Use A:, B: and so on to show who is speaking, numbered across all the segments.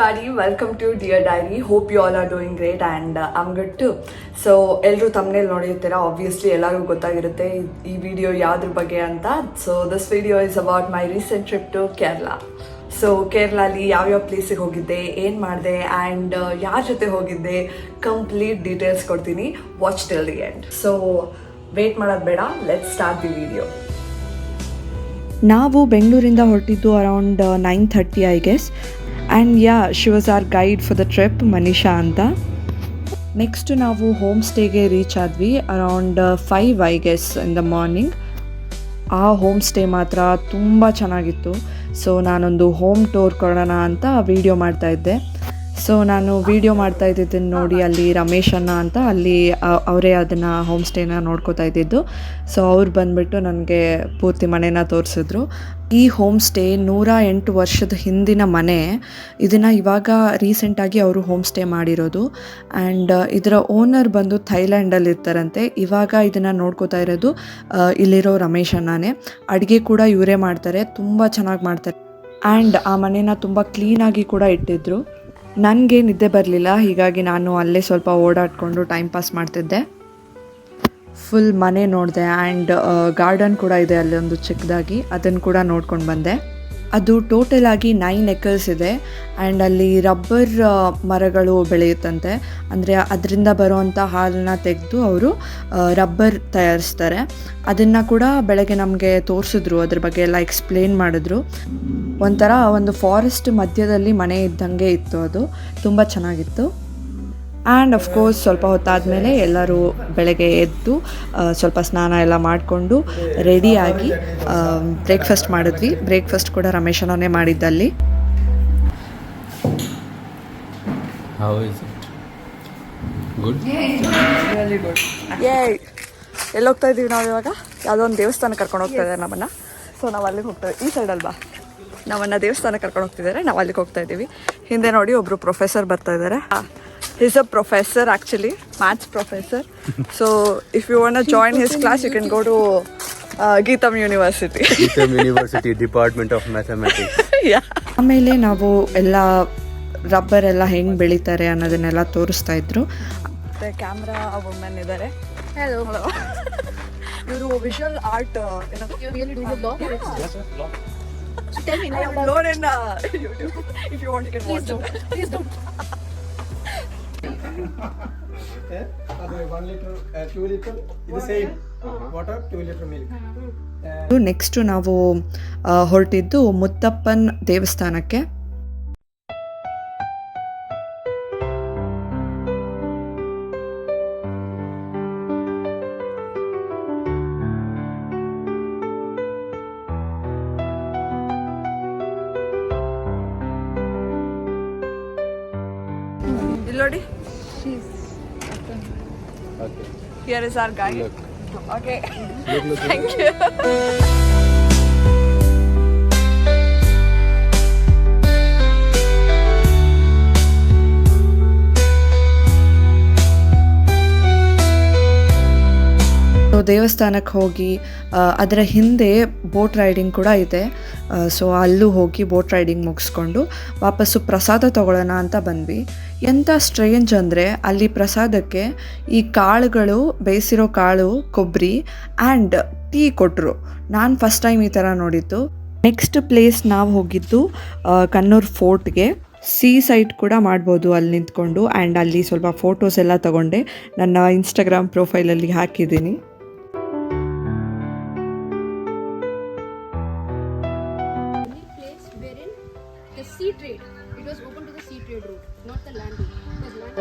A: everybody, welcome to Dear Diary. Hope you all are doing great and I'm good too. So ಎಲ್ಲರೂ thumbnail ನೋಡಿರ್ತೀರಾ, obviously ಎಲ್ಲರಿಗೂ ಗೊತ್ತಾಗಿರುತ್ತೆ ಈ video ಯಾವ್ದ್ರ ಬಗ್ಗೆ ಅಂತ. So this video is about my recent trip to Kerala. So ಕೇರಳಲ್ಲಿ ಯಾವ್ಯಾವ ಪ್ಲೇಸಿಗೆ ಹೋಗಿದ್ದೆ, ಏನು ಮಾಡಿದೆ ಆ್ಯಂಡ್ ಯಾರ ಜೊತೆ ಹೋಗಿದ್ದೆ, ಕಂಪ್ಲೀಟ್ ಡೀಟೇಲ್ಸ್ ಕೊಡ್ತೀನಿ. Watch till the end. So wait ಮಾಡೋದು ಬೇಡ, ಲೆಟ್ಸ್ ಸ್ಟಾರ್ಟ್ ದಿ ವಿಡಿಯೋ.
B: ನಾವು ಬೆಂಗಳೂರಿಂದ ಹೊರಟಿದ್ದು around 9:30 I guess. And she was our guide for the trip, Manisha ಅಂತ. ನೆಕ್ಸ್ಟ್ ನಾವು ಹೋಮ್ ಸ್ಟೇಗೆ ರೀಚ್ ಆದ್ವಿ around 5 I guess in the morning. ಆ ಹೋಮ್ ಸ್ಟೇ ಮಾತ್ರ ತುಂಬ ಚೆನ್ನಾಗಿತ್ತು. ಸೊ ನಾನೊಂದು ಹೋಮ್ ಟೂರ್ ಕೊಡೋಣ ಅಂತ ವೀಡಿಯೋ ಮಾಡ್ತಾಯಿದ್ದೆ. ಸೊ ನಾನು ವೀಡಿಯೋ ಮಾಡ್ತಾ ಇದ್ದಿದ್ದನ್ನು ನೋಡಿ ಅಲ್ಲಿ ರಮೇಶ್ ಅಣ್ಣ ಅಂತ ಅಲ್ಲಿ ಅವರೇ ಅದನ್ನು ಹೋಮ್ ಸ್ಟೇನ ನೋಡ್ಕೋತಾ ಇದ್ದಿದ್ದು. ಸೊ ಅವ್ರು ಬಂದುಬಿಟ್ಟು ನನಗೆ ಪೂರ್ತಿ ಮನೇನ ತೋರಿಸಿದ್ರು. ಈ ಹೋಮ್ ಸ್ಟೇ 108 ವರ್ಷದ ಹಿಂದಿನ ಮನೆ. ಇದನ್ನು ಇವಾಗ ರೀಸೆಂಟಾಗಿ ಅವರು ಹೋಮ್ ಸ್ಟೇ ಮಾಡಿರೋದು. ಆ್ಯಂಡ್ ಇದರ ಓನರ್ ಬಂದು ಥೈಲ್ಯಾಂಡಲ್ಲಿ ಇರ್ತಾರಂತೆ. ಇವಾಗ ಇದನ್ನು ನೋಡ್ಕೋತಾ ಇರೋದು ಇಲ್ಲಿರೋ ರಮೇಶ್ ಅಣ್ಣನೇ. ಅಡುಗೆ ಕೂಡ ಇವರೇ ಮಾಡ್ತಾರೆ, ತುಂಬ ಚೆನ್ನಾಗಿ ಮಾಡ್ತಾರೆ. ಆ್ಯಂಡ್ ಆ ಮನೇನ ತುಂಬ ಕ್ಲೀನಾಗಿ ಕೂಡ ಇಟ್ಟಿದ್ರು. ನನಗೆ ನಿದ್ದೆ ಬರಲಿಲ್ಲ, ಹೀಗಾಗಿ ನಾನು ಅಲ್ಲೇ ಸ್ವಲ್ಪ ಓಡಾಡಿಕೊಂಡು ಟೈಮ್ ಪಾಸ್ ಮಾಡ್ತಿದ್ದೆ. ಫುಲ್ ಮನೆ ನೋಡಿದೆ ಆ್ಯಂಡ್ ಗಾರ್ಡನ್ ಕೂಡ ಇದೆ ಅಲ್ಲಿ ಒಂದು ಚಿಕ್ಕದಾಗಿ, ಅದನ್ನು ಕೂಡ ನೋಡ್ಕೊಂಡು ಬಂದೆ. ಅದು ಟೋಟಲ್ ಆಗಿ 9 ಎಕರ್ಸ್ ಇದೆ. ಆ್ಯಂಡ್ ಅಲ್ಲಿ ರಬ್ಬರ್ ಮರಗಳು ಬೆಳೆಯುತ್ತಂತೆ. ಅಂದರೆ ಅದರಿಂದ ಬರುವಂಥ ಹಾಲನ್ನ ತೆಗೆದು ಅವರು ರಬ್ಬರ್ ತಯಾರಿಸ್ತಾರೆ. ಅದನ್ನು ಕೂಡ ಬೆಳಗ್ಗೆ ನಮಗೆ ತೋರಿಸಿದ್ರು, ಅದ್ರ ಬಗ್ಗೆ ಎಲ್ಲ ಎಕ್ಸ್ಪ್ಲೇನ್ ಮಾಡಿದ್ರು. ಒಂಥರ ಒಂದು ಫಾರೆಸ್ಟ್ ಮಧ್ಯದಲ್ಲಿ ಮನೆ ಇದ್ದಂಗೆ ಇತ್ತು, ಅದು ತುಂಬ ಚೆನ್ನಾಗಿತ್ತು. ಆ್ಯಂಡ್ ಅಫ್ಕೋರ್ಸ್ ಸ್ವಲ್ಪ ಹೊತ್ತಾದಮೇಲೆ ಎಲ್ಲರೂ ಬೆಳಗ್ಗೆ ಎದ್ದು ಸ್ವಲ್ಪ ಸ್ನಾನ ಎಲ್ಲ ಮಾಡಿಕೊಂಡು ರೆಡಿಯಾಗಿ ಬ್ರೇಕ್ಫಾಸ್ಟ್ ಮಾಡಿದ್ವಿ. ಬ್ರೇಕ್ಫಾಸ್ಟ್ ಕೂಡ ರಮೇಶನೇ ಮಾಡಿದ್ದಲ್ಲಿ. ಎಲ್ಲೋಗ್ತಾ ಇದ್ದೀವಿ ನಾವು ಇವಾಗ? ಯಾವುದೋ ಒಂದು ದೇವಸ್ಥಾನ ಕರ್ಕೊಂಡು ಹೋಗ್ತಾ ಇದ್ದಾರೆ ನಮ್ಮನ್ನು. ಸೊ ನಾವು ಅಲ್ಲಿಗೆ ಹೋಗ್ತಾ ಇದ್ದೀವಿ. ಈ ಸೈಡಲ್ವಾ ನಮ್ಮನ್ನು ದೇವಸ್ಥಾನ ಕರ್ಕೊಂಡು ಹೋಗ್ತಿದ್ದಾರೆ, ನಾವು ಅಲ್ಲಿಗೆ ಹೋಗ್ತಾ ಇದ್ದೀವಿ. ಹಿಂದೆ ನೋಡಿ ಒಬ್ಬರು ಪ್ರೊಫೆಸರ್ ಬರ್ತಾ ಇದ್ದಾರೆ. He's a professor actually, maths professor. So if you want to join his class, you can go to Geetam University.
C: Geetam University, Department of Mathematics.
B: Yeah. ಆಮೇಲೆ ನಾವು ಎಲ್ಲ ರಬ್ಬರ್ ಎಲ್ಲ ಹೆಂಗೆ ಬೆಳೀತಾರೆ ಅನ್ನೋದನ್ನೆಲ್ಲ ತೋರಿಸ್ತಾ ಇದ್ರು. ಕ್ಯಾಮ್ರಾ ವುಮೆನ್ ಇದ್ದಾರೆ.
A: Hello.
B: ಇವರು visual art
A: Tell me, I
B: upload in YouTube. If you want, you can watch it.
A: Please don't.
D: ಅದು 1 ಲೀಟರ್ 2 ಲೀಟರ್ ಇದು same water 2 litre milk.
B: Next ನಾವು ಹೊರಟಿದ್ದು ಮುತ್ತಪ್ಪನ್ ದೇವಸ್ಥಾನಕ್ಕೆ.
A: Lodi?
C: Okay.
A: Here is our guide.
C: Look.
A: Okay.
C: Look.
A: Thank you.
B: ದೇವಸ್ಥಾನಕ್ಕೆ ಹೋಗಿ ಅದರ ಹಿಂದೆ boat riding ಕೂಡ ಇದೆ. ಸೊ ಅಲ್ಲೂ ಹೋಗಿ ಬೋಟ್ ರೈಡಿಂಗ್ ಮುಗಿಸ್ಕೊಂಡು ವಾಪಸ್ಸು ಪ್ರಸಾದ ತೊಗೊಳ್ಳೋಣ ಅಂತ ಬಂದ್ವಿ. ಎಂಥ ಸ್ಟ್ರೇಂಜ್ ಅಂದರೆ ಅಲ್ಲಿ ಪ್ರಸಾದಕ್ಕೆ ಈ ಕಾಳುಗಳು, ಬೇಯಿಸಿರೋ ಕಾಳು, ಕೊಬ್ಬರಿ ಆ್ಯಂಡ್ ಟೀ ಕೊಟ್ಟರು. ನಾನು ಫಸ್ಟ್ ಟೈಮ್ ಈ ಥರ ನೋಡಿದ್ದು. ನೆಕ್ಸ್ಟ್ ಪ್ಲೇಸ್ ನಾವು ಹೋಗಿದ್ದು ಕಣ್ಣೂರು ಫೋರ್ಟ್ಗೆ. ಸೀ ಸೈಟ್ ಕೂಡ ಮಾಡ್ಬೋದು ಅಲ್ಲಿ ನಿಂತ್ಕೊಂಡು. ಆ್ಯಂಡ್ ಅಲ್ಲಿ ಸ್ವಲ್ಪ ಫೋಟೋಸ್ ಎಲ್ಲ ತಗೊಂಡೆ, ನನ್ನ ಇನ್ಸ್ಟಾಗ್ರಾಮ್ ಪ್ರೊಫೈಲಲ್ಲಿ ಹಾಕಿದ್ದೀನಿ.
E: Sea trade. It was open to the sea trade route, not the land route. Because land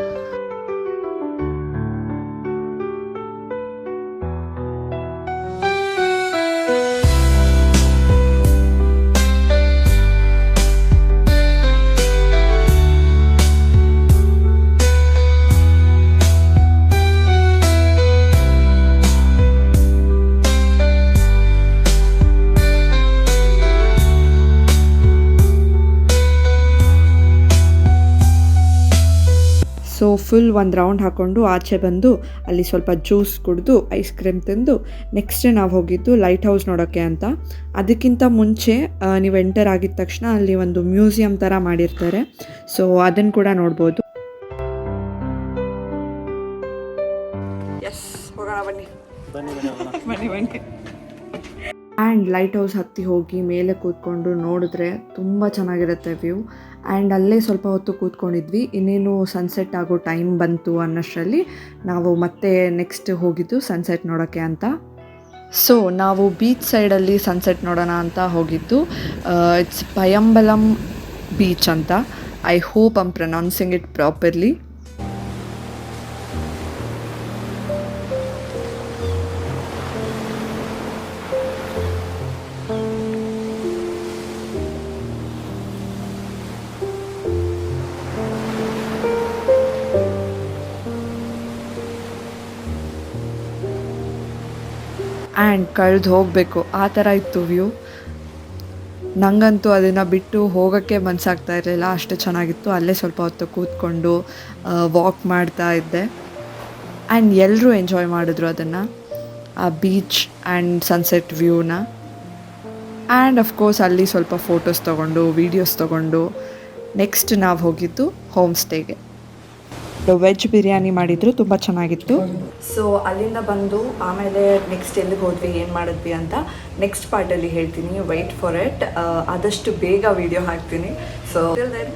B: full ಒಂದು ರೌಂಡ್ ಹಾಕ್ಕೊಂಡು ಆಚೆ ಬಂದು ಅಲ್ಲಿ ಸ್ವಲ್ಪ ಜ್ಯೂಸ್ ಕುಡಿದು ಐಸ್ ಕ್ರೀಮ್ ತಿಂದು ನೆಕ್ಸ್ಟ್ ನಾವು ಹೋಗಿದ್ದು ಲೈಟ್ ಹೌಸ್ ನೋಡೋಕ್ಕೆ ಅಂತ. ಅದಕ್ಕಿಂತ ಮುಂಚೆ ನೀವು ಎಂಟರ್ ಆಗಿದ ತಕ್ಷಣ ಅಲ್ಲಿ ಒಂದು ಮ್ಯೂಸಿಯಂ ಥರ ಮಾಡಿರ್ತಾರೆ, ಸೊ ಅದನ್ನು ಕೂಡ ನೋಡ್ಬೋದು.
A: ಎಸ್, ಹೋಗೋಣ ಬನ್ನಿ. ಬನ್ನಿ.
B: ಆ್ಯಂಡ್ ಲೈಟ್ ಹೌಸ್ ಹತ್ತಿ ಹೋಗಿ ಮೇಲೆ ಕೂತ್ಕೊಂಡು ನೋಡಿದ್ರೆ ತುಂಬ ಚೆನ್ನಾಗಿರುತ್ತೆ ವ್ಯೂ. ಆ್ಯಂಡ್ ಅಲ್ಲೇ ಸ್ವಲ್ಪ ಹೊತ್ತು ಕೂತ್ಕೊಂಡಿದ್ವಿ. ಇನ್ನೇನು ಸನ್ಸೆಟ್ ಆಗೋ ಟೈಮ್ ಬಂತು ಅನ್ನೋಷ್ಟರಲ್ಲಿ ನಾವು ಮತ್ತೆ ನೆಕ್ಸ್ಟ್ ಹೋಗಿದ್ದು ಸನ್ಸೆಟ್ ನೋಡೋಕ್ಕೆ ಅಂತ. ಸೊ ನಾವು ಬೀಚ್ ಸೈಡಲ್ಲಿ ಸನ್ಸೆಟ್ ನೋಡೋಣ ಅಂತ ಹೋಗಿದ್ದು. ಇಟ್ಸ್ ಪಯಂಬಲಂ ಬೀಚ್ ಅಂತ. I hope I'm pronouncing it properly. And ಕಳೆದು ಹೋಗಬೇಕು ಆ ಥರ ಇತ್ತು ವ್ಯೂ. ನನಗಂತೂ ಅದನ್ನು ಬಿಟ್ಟು ಹೋಗೋಕ್ಕೆ ಮನಸ್ಸಾಗ್ತಾ ಇರಲಿಲ್ಲ, ಅಷ್ಟು ಚೆನ್ನಾಗಿತ್ತು. ಅಲ್ಲೇ ಸ್ವಲ್ಪ ಹೊತ್ತು ಕೂತ್ಕೊಂಡು ವಾಕ್ ಮಾಡ್ತಾ ಇದ್ದೆ. ಆ್ಯಂಡ್ ಎಲ್ಲರೂ ಎಂಜಾಯ್ ಮಾಡಿದ್ರು ಅದನ್ನು, ಆ ಬೀಚ್ ಆ್ಯಂಡ್ ಸನ್ಸೆಟ್ ವ್ಯೂನ. ಆ್ಯಂಡ್ ಅಫ್ಕೋರ್ಸ್ ಅಲ್ಲಿ ಸ್ವಲ್ಪ ಫೋಟೋಸ್ ತೊಗೊಂಡು ವೀಡಿಯೋಸ್ ತೊಗೊಂಡು ನೆಕ್ಸ್ಟ್ ನಾವು ಹೋಗಿದ್ದು ಹೋಮ್ ಸ್ಟೇಗೆ. ವೆಜ್ ಬಿರಿಯಾನಿ ಮಾಡಿದ್ರು, ತುಂಬ ಚೆನ್ನಾಗಿತ್ತು.
A: ಸೊ ಅಲ್ಲಿಂದ ಬಂದು ಆಮೇಲೆ ನೆಕ್ಸ್ಟ್ ಎಲ್ಲಿಗೆ ಹೋದ್ವಿ, ಏನು ಮಾಡಿದ್ವಿ ಅಂತ ನೆಕ್ಸ್ಟ್ ಪಾರ್ಟಲ್ಲಿ ಹೇಳ್ತೀನಿ. Wait for it. ಆದಷ್ಟು ಬೇಗ ವಿಡಿಯೋ ಹಾಕ್ತೀನಿ. ಸೊ ಬಾಯ್.